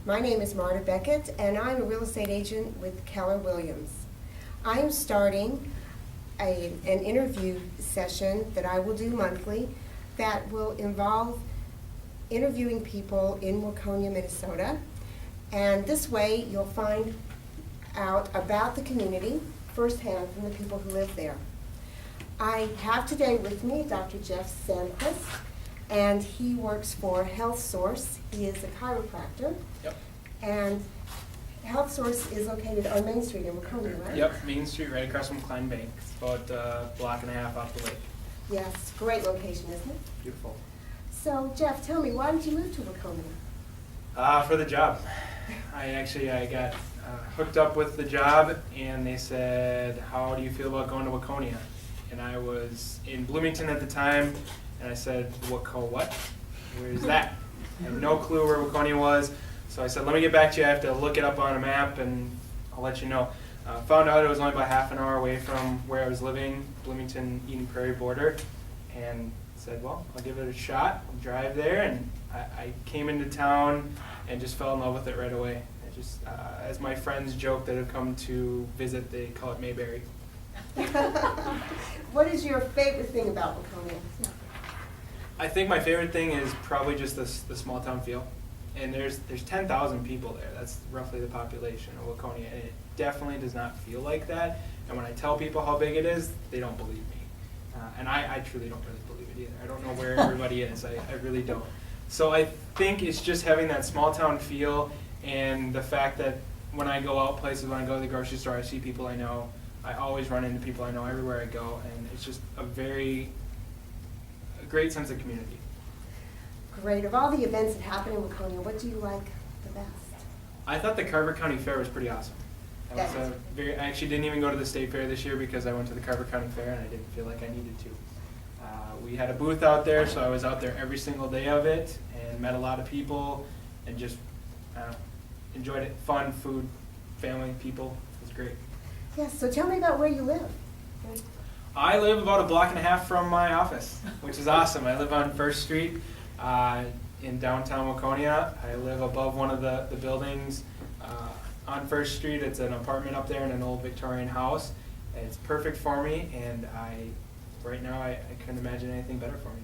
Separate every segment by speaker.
Speaker 1: My name is Marta Beckett, and I'm a real estate agent with Keller Williams. I am starting an interview session that I will do monthly that will involve interviewing people in Waconia, Minnesota. And this way you'll find out about the community firsthand from the people who live there. I have today with me Dr. Jeff Sanquist, and he works for Health Source. He is a chiropractor.
Speaker 2: Yep.
Speaker 1: And Health Source is located on Main Street in Waconia, right?
Speaker 2: Yep, Main Street, right across from Klein Bank. It's about a block and a half off the lake.
Speaker 1: Yes, great location, isn't it?
Speaker 2: Beautiful.
Speaker 1: So, Jeff, tell me, why did you move to Waconia?
Speaker 2: For the job. I got hooked up with the job, and they said, how do you feel about going to Waconia? And I was in Bloomington at the time, and I said, what? Where's that? I had no clue where Waconia was. So I said, let me get back to you. I have to look it up on a map, and I'll let you know. Found out it was only about half an hour away from where I was living, Bloomington, Eden Prairie border, and said, well, I'll give it a shot. I'll drive there, and I came into town and just fell in love with it right away. I just, as my friends joke that have come to visit, they call it Mayberry.
Speaker 1: What is your favorite thing about Waconia?
Speaker 2: I think my favorite thing is probably just the small town feel. And there's 10,000 people there. That's roughly the population of Waconia, and it definitely does not feel like that. And when I tell people how big it is, they don't believe me. And I truly don't really believe it either. I don't know where everybody is. I really don't. So I think it's just having that small town feel, and the fact that when I go out places, when I go to the grocery store, I see people I know. I always run into people I know everywhere I go, and it's just a great sense of community.
Speaker 1: Great. Of all the events that happen in Waconia, what do you like the best?
Speaker 2: I thought the Carver County Fair was pretty awesome. I actually didn't even go to the state fair this year because I went to the Carver County Fair and I didn't feel like I needed to. We had a booth out there, so I was out there every single day of it and met a lot of people and just enjoyed it. Fun, food, family, people. It was great.
Speaker 1: Yes, so tell me about where you live.
Speaker 2: I live about a block and a half from my office, which is awesome. I live on 1st Street in downtown Waconia. I live above one of the buildings on 1st Street. It's an apartment up there in an old Victorian house. It's perfect for me, and right now I couldn't imagine anything better for me.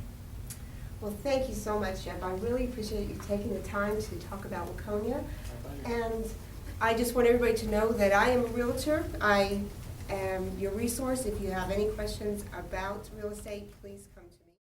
Speaker 1: Well, thank you so much, Jeff. I really appreciate you taking the time to talk about Waconia. And I just want everybody to know that I am a realtor. I am your resource. If you have any questions about real estate, please